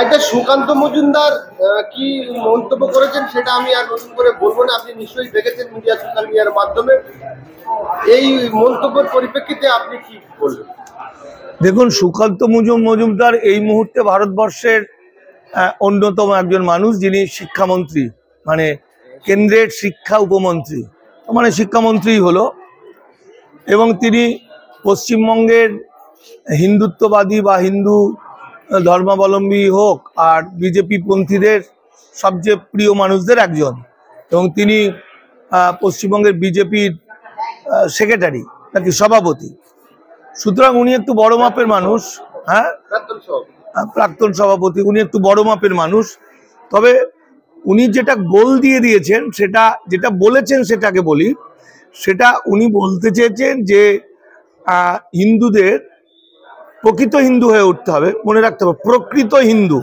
আচ্ছা, সুকান্ত মজুমদার কি মন্তব্য করেছেন সেটা আমি আর নতুন করে বলবো না, আপনি নিশ্চয়ই দেখেছেন মিডিয়া, সোশ্যাল মিডিয়ার মাধ্যমে। এই মন্তব্যের পরিপ্রেক্ষিতে আপনি কি বলবেন? দেখুন, সুকান্ত মজুমদার এই মুহূর্তে ভারতবর্ষের অন্যতম একজন মানুষ, যিনি শিক্ষামন্ত্রী, মানে কেন্দ্রের শিক্ষা উপমন্ত্রী, মানে শিক্ষামন্ত্রী হলো, এবং তিনি পশ্চিমবঙ্গের হিন্দুত্ববাদী বা হিন্দু ধর্মাবলম্বী হোক আর বিজেপি পন্থীদের সবচেয়ে প্রিয় মানুষদের একজন, এবং তিনি পশ্চিমবঙ্গের বিজেপির সেক্রেটারি নাকি সভাপতি। সুতরাং উনি একটু বড় মাপের মানুষ, হ্যাঁ, প্রাক্তন সভাপতি, উনি একটু বড় মাপের মানুষ। তবে উনি যেটা গোল দিয়ে দিয়েছেন, সেটা যেটা বলেছেন সেটাকে বলি, সেটা উনি বলতে চেয়েছেন যে হিন্দুদের প্রকৃত হিন্দু হয়ে উঠতে হবে, মনে রাখতে হবে প্রকৃত হিন্দু,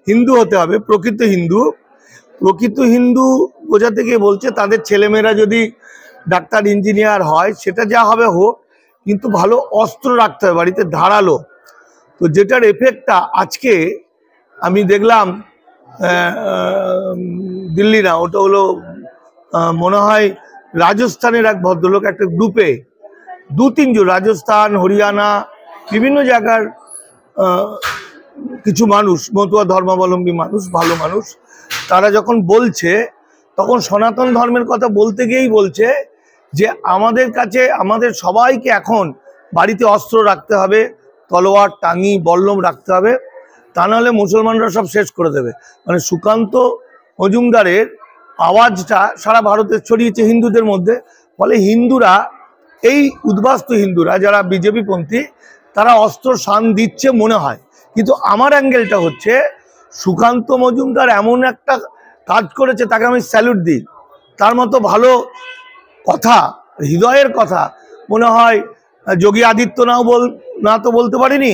হিন্দু হতে হবে, প্রকৃত হিন্দু। প্রকৃত হিন্দু বোঝাতে গিয়ে বলছে তাদের ছেলেমেয়েরা যদি ডাক্তার ইঞ্জিনিয়ার হয়, সেটা যা হবে হোক, কিন্তু ভালো অস্ত্র রাখতে হবে বাড়িতে, ধারালো। তো যেটার এফেক্টটা আজকে আমি দেখলাম, দিল্লি না, ওটা হলো মনে হয় রাজস্থানের এক ভদ্রলোক একটা গ্রুপে 2-3 জন, রাজস্থান, হরিয়ানা, বিভিন্ন জায়গার কিছু মানুষ, মতুয়া ধর্মাবলম্বী মানুষ, ভালো মানুষ, তারা যখন বলছে, তখন সনাতন ধর্মের কথা বলতে গিয়েই বলছে যে আমাদের কাছে, আমাদের সবাইকে এখন বাড়িতে অস্ত্র রাখতে হবে, তলোয়ার, টাঙ্গি, বল্লম রাখতে হবে, তা নাহলে মুসলমানরা সব শেষ করে দেবে। মানে সুকান্ত মজুমদারের আওয়াজটা সারা ভারতে ছড়িয়েছে হিন্দুদের মধ্যে। ফলে হিন্দুরা, এই উদ্বাস্তু হিন্দুরা যারা বিজেপি পন্থী, তারা অস্ত্র শান দিচ্ছে মনে হয়। কিন্তু আমার অ্যাঙ্গেলটা হচ্ছে, সুকান্ত মজুমদার এমন একটা কাজ করেছে, তাকে আমি স্যালুট দিই। তার মতো ভালো কথা, হৃদয়ের কথা মনে হয় যোগী আদিত্যনাথ তো বলতে পারিনি,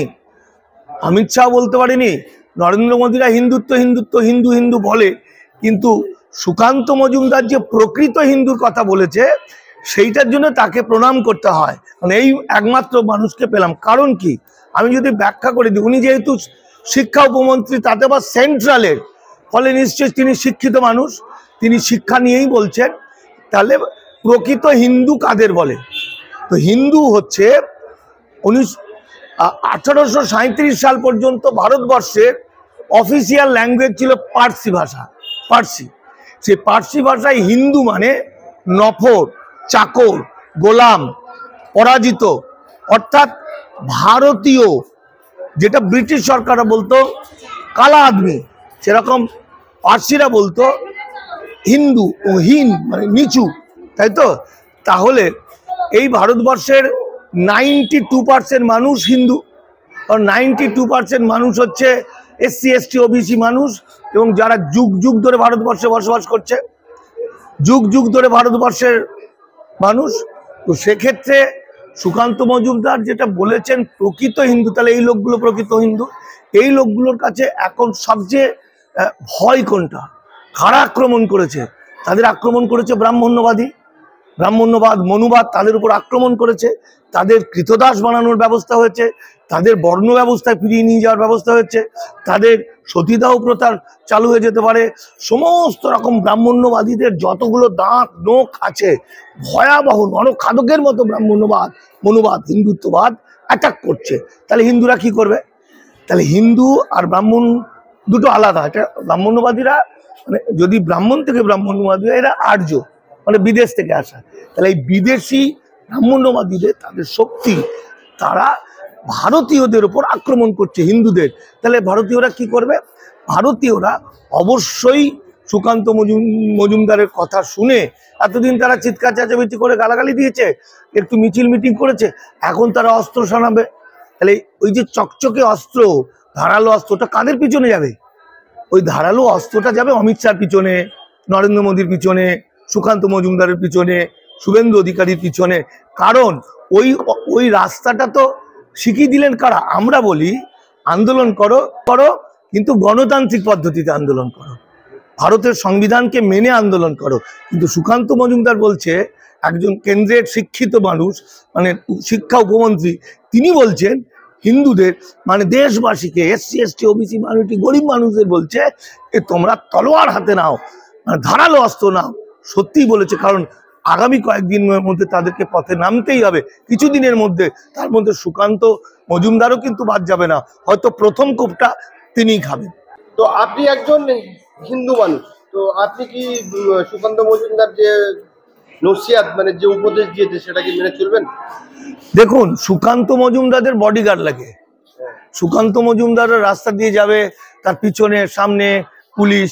অমিত শাহ বলতে পারিনি, নরেন্দ্র মোদীরা হিন্দুত্ব হিন্দুত্ব হিন্দু হিন্দু বলে, কিন্তু সুকান্ত মজুমদার যে প্রকৃত হিন্দুর কথা বলেছে, সেইটার জন্য তাকে প্রণাম করতে হয়। মানে এই একমাত্র মানুষকে পেলাম। কারণ কি, আমি যদি ব্যাখ্যা করে দিই, উনি যেহেতু শিক্ষা উপমন্ত্রী, তাতে আবার সেন্ট্রালের, ফলে নিশ্চয়ই তিনি শিক্ষিত মানুষ, তিনি শিক্ষা নিয়েই বলছেন। তাহলে প্রকৃত হিন্দু কাদের বলে? তো হিন্দু হচ্ছে 1837 সাল পর্যন্ত ভারতবর্ষের অফিসিয়াল ল্যাঙ্গুয়েজ ছিল পার্সি ভাষা, পার্সি। সেই পার্সি ভাষায় হিন্দু মানে নফর, চাকর, গোলাম, পরাজিত, অর্থাৎ ভারতীয়, যেটা ব্রিটিশ সরকাররা বলতো কালা আদমি, সেরকম পার্সিরা বলতো হিন্দু ও হীন, মানে নিচু, তাই তো? তাহলে এই ভারতবর্ষের 92% মানুষ হিন্দু, আর 92% মানুষ হচ্ছে SC ST OBC মানুষ, এবং যারা যুগ যুগ ধরে ভারতবর্ষে বসবাস করছে, যুগ যুগ ধরে ভারতবর্ষের মানুষ। তো সেক্ষেত্রে সুকান্ত মজুমদার যেটা বলেছেন প্রকৃত হিন্দু, তাহলে এই লোকগুলো প্রকৃত হিন্দু। এই লোকগুলোর কাছে এখন সবচেয়ে ভয় কোনটা? কারা আক্রমণ করেছে? তাদের আক্রমণ করেছে ব্রাহ্মণ্যবাদ, মনুবাদ, তাদের উপর আক্রমণ করেছে, তাদের কৃতদাস বানানোর ব্যবস্থা হয়েছে, তাদের বর্ণ ব্যবস্থায় ফিরিয়ে নিয়ে যাওয়ার ব্যবস্থা হয়েছে, তাদের সতীদাহ প্রথার চালু হয়ে যেতে পারে। সমস্ত রকম ব্রাহ্মণ্যবাদীদের যতগুলো দাঁত নোখ আছে, ভয়াবহ নরখাদকের মতো ব্রাহ্মণ্যবাদ, মনুবাদ, হিন্দুত্ববাদ অ্যাটাক করছে। তাহলে হিন্দুরা কি করবে? তাহলে হিন্দু আর ব্রাহ্মণ দুটো আলাদা। এটা ব্রাহ্মণ্যবাদীরা, মানে যদি ব্রাহ্মণ থেকে ব্রাহ্মণ্যবাদীরা, এরা আর্য, মানে বিদেশ থেকে আসা। তাহলে এই বিদেশি ব্রাহ্মণ্যবাদীদের, তাদের শক্তি, তারা ভারতীয়দের উপর আক্রমণ করছে হিন্দুদের। তাহলে ভারতীয়রা কি করবে? ভারতীয়রা অবশ্যই সুকান্ত মজুমদারের কথা শুনে, এতদিন তারা চিৎকার চেঁচামেচি করে গালাগালি দিয়েছে, একটু মিছিল মিটিং করেছে, এখন তারা অস্ত্র শোনাবে। তাহলে ওই যে চকচকে অস্ত্র, ধারালো অস্ত্রটা কাদের পিছনে যাবে? ওই ধারালো অস্ত্রটা যাবে অমিত শাহর পিছনে, নরেন্দ্র মোদীর পিছনে, সুকান্ত মজুমদারের পিছনে, শুভেন্দু অধিকারীর পিছনে। কারণ ওই রাস্তাটা তো শিখিয়ে দিলেন কারা? আমরা বলি আন্দোলন করো, কিন্তু গণতান্ত্রিক পদ্ধতিতে আন্দোলন করো, ভারতের সংবিধানকে মেনে আন্দোলন করো। কিন্তু সুকান্ত মজুমদার বলছে, একজন কেন্দ্রের শিক্ষিত মানুষ, মানে শিক্ষা উপমন্ত্রী, তিনি বলছেন হিন্দুদের মানে দেশবাসীকে এসসি এসটি ওবিসি মাইনরিটি গরিব মানুষদের বলছে এ তোমরা তলোয়ার হাতে নাও, মানে ধারালো অস্ত্র নাও। সত্যিই বলেছে, কারণ আগামী কয়েকদিনের মধ্যে তাদেরকে পথে নামতেই হবে, কিছুদিনের মধ্যে। তার মধ্যে সুকান্ত মজুমদারও কিন্তু বাদ যাবে না, হয়তো প্রথম কোপটা তিনিই খাবেন। তো আপনি একজন হিন্দু মানুষ, তো আপনি কি সুকান্ত মজুমদার যে নসিহত মানে যে উপদেশ দিয়েছে সেটা কি মেনে চলবেন? দেখুন, সুকান্ত মজুমদারের বডিগার্ড লাগে। সুকান্ত মজুমদার রাস্তা দিয়ে যাবে, তার পিছনে সামনে পুলিশ,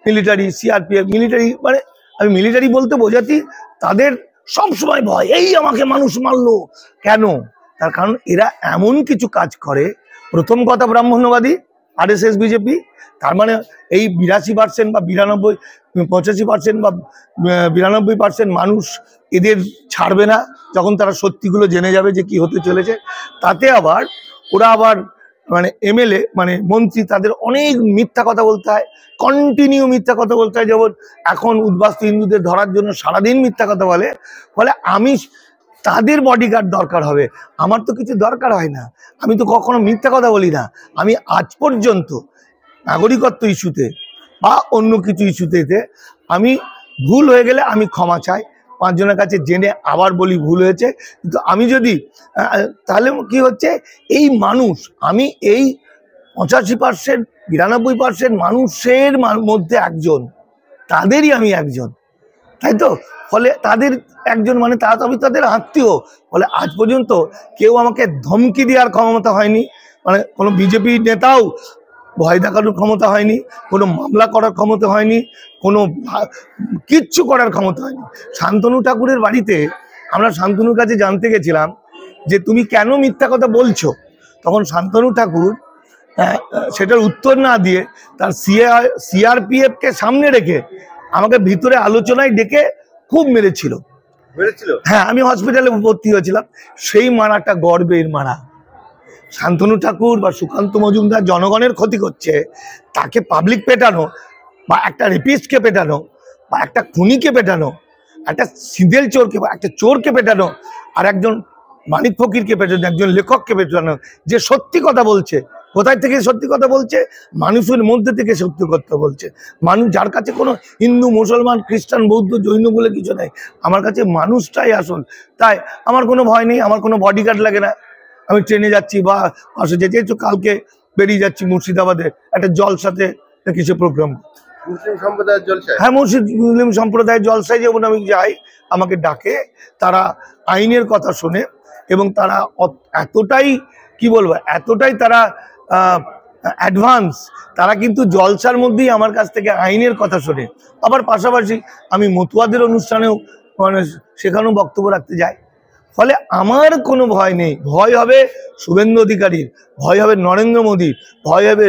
মিলিটারি, সিআরপিএফ, মিলিটারি, মানে আমি মিলিটারি বলতে বোঝাচ্ছি তাদের সব সময় ভয়, এই আমাকে মানুষ মারলো কেন। তার কারণ এরা এমন কিছু কাজ করে। প্রথম কথা, ব্রাহ্মণ্যবাদী, আরএসএস, বিজেপি। তার মানে এই 82% বা 85% বা 92% মানুষ এদের ছাড়বে না যখন তারা সত্যিগুলো জেনে যাবে যে কি হতে চলেছে। তাতে আবার ওরা আবার মানে এমএলএ মানে মন্ত্রী, তাদের অনেক মিথ্যা কথা বলতে হয়, কন্টিনিউ মিথ্যা কথা বলতে হয়। যেমন এখন উদ্বাস্তু হিন্দুদের ধরার জন্য সারাদিন মিথ্যা কথা বলে, ফলে আমি তাদের বডিগার্ড দরকার হবে। আমার তো কিছু দরকার হয় না, আমি তো কখনো মিথ্যা কথা বলি না। আমি আজ পর্যন্ত নাগরিকত্ব ইস্যুতে বা অন্য কিছু ইস্যুতে আমি ভুল হয়ে গেলে আমি ক্ষমা চাই, 5 জনের কাছে জেনে আবার বলি ভুল হয়েছে। কিন্তু আমি যদি তাহলে কি হচ্ছে, এই মানুষ, আমি এই 85% 92% মানুষের মধ্যে একজন, তাদেরই আমি একজন, তাই তো? ফলে তাদের একজন মানে তারা তো আমি তাদের আত্মীয়। ফলে আজ পর্যন্ত কেউ আমাকে ধমকি দেওয়ার ক্ষমতা হয়নি, মানে কোনো বিজেপি নেতাও ভয় দেখানোর ক্ষমতা হয়নি, কোনো মামলা করার ক্ষমতা হয়নি, কোনো কিচ্ছু করার ক্ষমতা হয়নি। শান্তনু ঠাকুরের বাড়িতে আমরা শান্তনুর কাছে জানতে গেছিলাম যে তুমি কেন মিথ্যা কথা বলছো। তখন শান্তনু ঠাকুর সেটার উত্তর না দিয়ে তার সিআরপিএফকে সামনে রেখে আমাকে ভিতরে আলোচনায় ডেকে খুব মেরেছিল। হ্যাঁ, আমি হসপিটালে ভর্তি হয়েছিলাম। সেই মারাটা গর্বের মারা। শান্তনু ঠাকুর বা সুকান্ত মজুমদার জনগণের ক্ষতি করছে, তাকে পাবলিক পেটানো বা একটা রেপিস্টকে পেটানো বা একটা খুনিকে পেটানো, একটা সিঁদেল চোরকে বা একটা চোরকে পেটানো, আর একজন মানিক ফকিরকে পেটানো, একজন লেখককে পেটানো, যে সত্যি কথা বলছে। কোথায় থেকে সত্যি কথা বলছে? মানুষের মধ্যে থেকে সত্যি কথা বলছে। মানুষ, যার কাছে কোনো হিন্দু, মুসলমান, খ্রিস্টান, বৌদ্ধ, জৈন বলে কিছু নেই, আমার কাছে মানুষটাই আসল। তাই আমার কোনো ভয় নেই, আমার কোনো বডিগার্ড লাগে না। আমি ট্রেনে যাচ্ছি বা বাসে যেতে, কালকে বেরিয়ে যাচ্ছি মুর্শিদাবাদে একটা জলসাতে কিছু প্রোগ্রাম, মুসলিম সম্প্রদায়ের জলসায়। হ্যাঁ, মুসলিম সম্প্রদায়ের জলসায় যেমন আমি যাই, আমাকে ডাকে, তারা আইনের কথা শোনে এবং তারা এতটাই কি বলবো, এতটাই তারা অ্যাডভান্স, তারা কিন্তু জলসার মধ্যেই আমার কাছ থেকে আইনের কথা শোনে। আবার পাশাপাশি আমি মতুয়াদের অনুষ্ঠানেও মানে সেখানেও বক্তব্য রাখতে যাই। ফলে আমার কোনো ভয় নেই। ভয় হবে শুভেন্দু অধিকারীর, ভয় হবে নরেন্দ্র মোদীর, ভয় হবে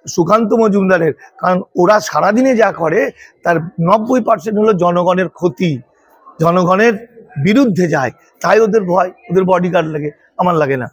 সুকান্ত মজুমদারের। কারণ ওরা সারাদিনে যা করে তার 90% হলো জনগণের ক্ষতি, জনগণের বিরুদ্ধে যায়। তাই ওদের ভয়, ওদের বডিগার্ড লাগে, আমার লাগে না।